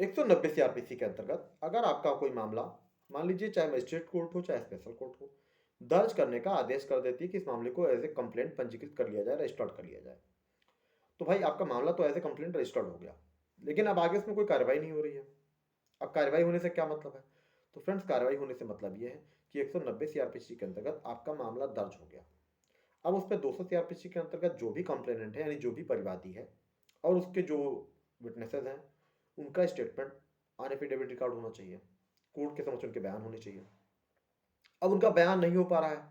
190 CrPC के अंतर्गत अगर आपका कोई मामला, मान लीजिए चाहे मजिस्ट्रेट कोर्ट हो, चाहे स्पेशल कोर्ट हो, दर्ज करने का आदेश कर देती है कि इस मामले को एज ए कंप्लेंट पंजीकृत कर लिया जाए, रजिस्टर्ड कर लिया जाए। तो भाई आपका मामला तो एज ए कंप्लेंट रजिस्टर्ड हो गया, लेकिन अब आगे उसमें कोई कार्रवाई नहीं हो रही है। अब कार्रवाई होने से क्या मतलब है? तो फ्रेंड्स, कार्रवाई होने से मतलब ये है कि 190 सीआरपीसी के अंतर्गत आपका मामला दर्ज हो गया। अब उस पे 200 सीआरपीसी के अंतर्गत जो भी कंप्लेनेंट है, यानी जो भी परिवादी है, और उसके जो विटनेसेस हैं, उनका स्टेटमेंट ऑन एफिडेविट रिकॉर्ड होना चाहिए। कोर्ट के समक्ष उनके बयान होने चाहिए। अब उनका बयान नहीं हो पा रहा है,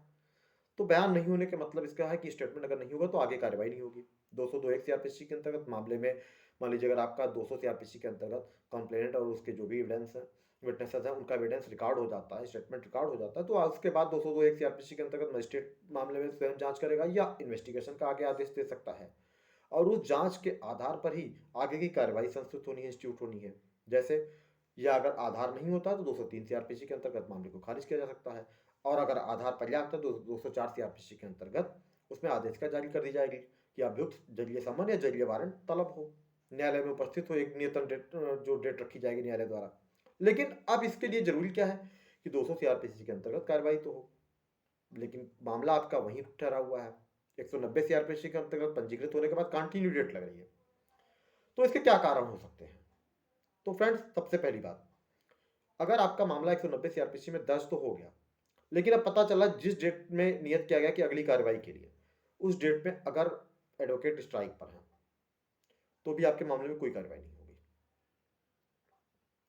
तो बयान नहीं होने के मतलब इसका है कि स्टेटमेंट अगर नहीं होगा तो आगे कार्रवाई नहीं होगी। 202(1) सीआरपीसी के अंतर्गत मामले में मान लीजिए अगर आपका 200 सीआरपीसी के अंतर्गत कंप्लेनेंट और उसके जो भी एविडेंस है, विटनेसेस हैं, उनका एविडेंस रिकॉर्ड हो जाता है, स्टेटमेंट रिकॉर्ड हो जाता है, तो उसके बाद 202(1) सीआरपीसी के अंतर्गत मजिस्ट्रेट मामले में स्वयं जांच करेगा या इन्वेस्टिगेशन का आगे आदेश दे सकता है। और उस जांच के आधार पर ही आगे की कार्रवाई संस्थित होनी है, इंस्टीट्यूट होनी है। जैसे, या अगर आधार नहीं होता तो 203 सीआरपीसी के अंतर्गत मामले को खारिज किया जा सकता है, और अगर आधार पर्याप्त है तो 204 सीआरपीसी के अंतर्गत उसमें आदेशिका जारी कर दी जाएगी कि अभियुक्त जलीय समन या जलीय वारंट तलब हो, न्यायालय में उपस्थित हो, एक नियतम डेट, जो डेट रखी जाएगी न्यायालय द्वारा। लेकिन अब इसके लिए जरूरी क्या है कि 200 सीआरपीसी के अंतर्गत कार्रवाई तो हो, लेकिन मामला आपका वहीं ठहरा हुआ है। 190 सीआरपीसी के अंतर्गत पंजीकृत होने के बाद कंटिन्यू डेट लग रही है। तो इसके क्या कारण हो सकते हैं? तो फ्रेंड्स, सबसे पहली बात, अगर आपका मामला 190 सीआरपीसी में दर्ज तो हो गया, लेकिन अब पता चला जिस डेट में नियत किया गया कि अगली कार्रवाई के लिए, उस डेट में अगर एडवोकेट स्ट्राइक पर है, तो भी आपके मामले में कोई कार्रवाई नहीं होगी।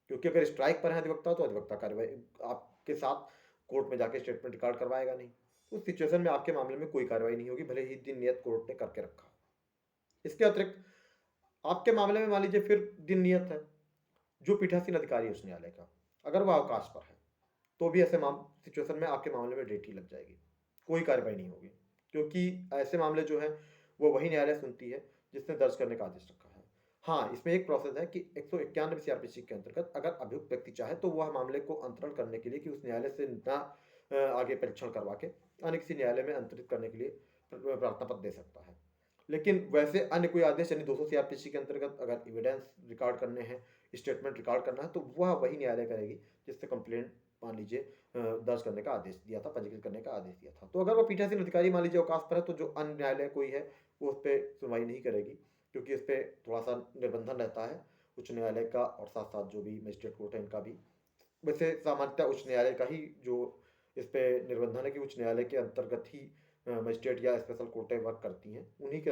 क्योंकि अगर स्ट्राइक पर है अधिवक्ता, तो अधिवक्ता कार्रवाई आपके साथ कोर्ट में जाके स्टेटमेंट रिकॉर्ड करवाएगा नहीं। उस सिचुएशन में आपके मामले में कोई कार्रवाई नहीं होगी, भले ही दिन नियत कोर्ट ने करके रखा हो। इसके अतिरिक्त आपके मामले में मान लीजिए फिर दिन नियत है, जो पीठासीन अधिकारी है उस न्यायालय का, अगर वह अवकाश पर है, तो भी ऐसे सिचुएशन में आपके मामले में डेट ही लग जाएगी, कोई कार्रवाई नहीं होगी। क्योंकि ऐसे मामले जो है वो वही न्यायालय सुनती है जिसने दर्ज करने का आदेश रखा है। हाँ, इसमें एक प्रोसेस है कि 191 सीआरपीसी के अंतर्गत अगर अभियुक्त व्यक्ति चाहे तो वह मामले को अंतरण करने के लिए कि उस न्यायालय से ना आगे परीक्षण करवा के अन्य किसी न्यायालय में अंतरित करने के लिए प्रार्थना पत्र दे सकता है। लेकिन वैसे अन्य कोई आदेश, यानी 200 सीआरपीसी के अंतर्गत अगर एविडेंस रिकॉर्ड करने हैं, स्टेटमेंट रिकॉर्ड करना है, तो वह वही न्यायालय करेगी जिससे कंप्लेंट मान लीजिए दर्ज करने का आदेश दिया था, पंजीकृत करने का आदेश दिया था। तो अगर वो पीठासीन अधिकारी मान लीजिए अवकाश पर है, तो जो अन्य न्यायालय कोई है वो उस पर सुनवाई नहीं करेगी, क्योंकि इस पर थोड़ा सा निर्बंधन रहता है उच्च न्यायालय का, और साथ साथ जो भी मजिस्ट्रेट कोर्ट है इनका भी। वैसे सामान्यतः उच्च न्यायालय का ही जो इस पे निर्बंधन है कि उच्च न्यायालय के अंतर्गत ही मजिस्ट्रेट या स्पेशल कोर्टें वर्क करती हैं, उन्हीं के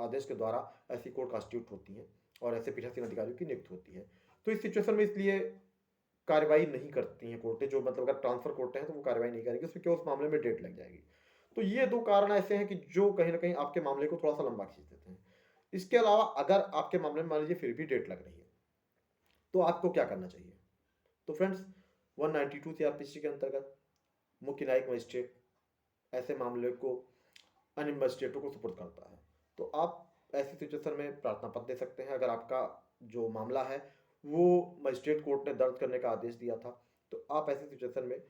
आदेश के द्वारा ऐसी कोर्ट कॉन्स्टिट्यूट होती हैं और ऐसे पीठासीन अधिकारियों की नियुक्ति होती है। तो इस सिचुएशन में इसलिए कार्रवाई नहीं करती हैं कोर्टें, जो मतलब अगर ट्रांसफर कोर्टें हैं तो वो कार्रवाई नहीं करेगी, उसमें क्यों, उस मामले में डेट लग जाएगी। तो ये दो कारण ऐसे हैं कि जो कहीं ना कहीं आपके मामले को थोड़ा सा लंबा खींच देते हैं। इसके अलावा अगर आपके मामले में मान लीजिए फिर भी डेट लग रही है, तो आपको क्या करना चाहिए? तो फ्रेंड्स, 192 सीआरपीसी के अंतर्गत मुख्य न्यायिक मजिस्ट्रेट ऐसे मामले को अन्य मजिस्ट्रेटों को सुपुर्द करता है। तो आप ऐसी सिचुएशन में प्रार्थना पत्र दे सकते हैं। अगर आपका जो मामला है वो मजिस्ट्रेट कोर्ट ने दर्ज करने का आदेश दिया था, तो आप ऐसी सिचुएशन में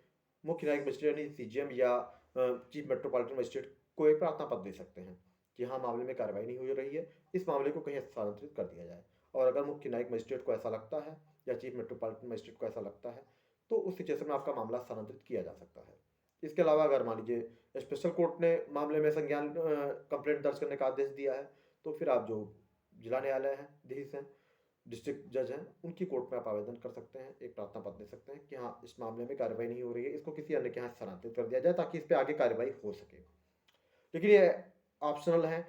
मुख्य न्यायिक मजिस्ट्रेट यानी सीजीएम या चीफ मेट्रोपॉलिटन मजिस्ट्रेट को एक प्रार्थना पत्र दे सकते हैं कि हाँ, मामले में कार्रवाई नहीं हो रही है, इस मामले को कहीं स्थानांतरित कर दिया जाए। और अगर मुख्य न्यायिक मजिस्ट्रेट को ऐसा लगता है या चीफ मेट्रोपॉलिटन मजिस्ट्रेट को ऐसा लगता है, तो उस सिचुएशन में आपका मामला स्थानांतरित किया जा सकता है। इसके अलावा अगर मान लीजिए स्पेशल कोर्ट ने मामले में संज्ञान कंप्लेंट दर्ज करने का आदेश दिया है, तो फिर आप जो जिला न्यायालय हैं, दिल्ली हैं, डिस्ट्रिक्ट जज हैं, उनकी कोर्ट में आप आवेदन कर सकते हैं, एक प्रार्थना पत्र दे सकते हैं कि हाँ, इस मामले में कार्रवाई नहीं हो रही है, इसको किसी अन्य के यहाँ स्थानांतरित कर दिया जाए ताकि इस पर आगे कार्रवाई हो सके। लेकिन ये ऑप्शनल है,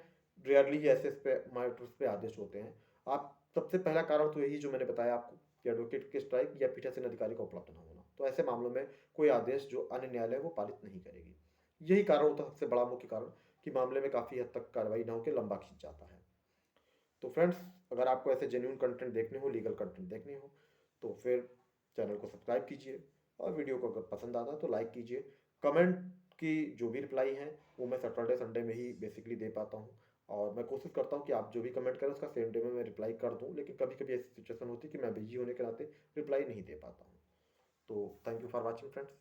रेयरली ही ऐसे इस पे मैटर्स पे आदेश होते हैं। आप सबसे पहला कारण तो यही जो मैंने बताया आपको कि एडवोकेट के स्ट्राइक या पीठासीन अधिकारी का उपलब्ध न होना, तो ऐसे मामलों में कोई आदेश जो अन्य न्यायालय वो पालित नहीं करेगी। यही कारण होता है, सबसे बड़ा मुख्य कारण, कि मामले में काफ़ी हद तक कार्रवाई न होकर लंबा खींच जाता है। तो फ्रेंड्स, अगर आपको ऐसे जेन्युइन कंटेंट देखने हो, लीगल कंटेंट देखने हो, तो फिर चैनल को सब्सक्राइब कीजिए, और वीडियो को अगर पसंद आता है तो लाइक कीजिए। कमेंट की जो भी रिप्लाई है वो मैं सैटरडे संडे में ही बेसिकली दे पाता हूँ, और मैं कोशिश करता हूँ कि आप जो भी कमेंट करें उसका सेम डे में मैं रिप्लाई कर दूँ, लेकिन कभी कभी ऐसी सिचुएशन होती है कि मैं बिजी होने के नाते रिप्लाई नहीं दे पाता हूँ। तो thank you for watching friends.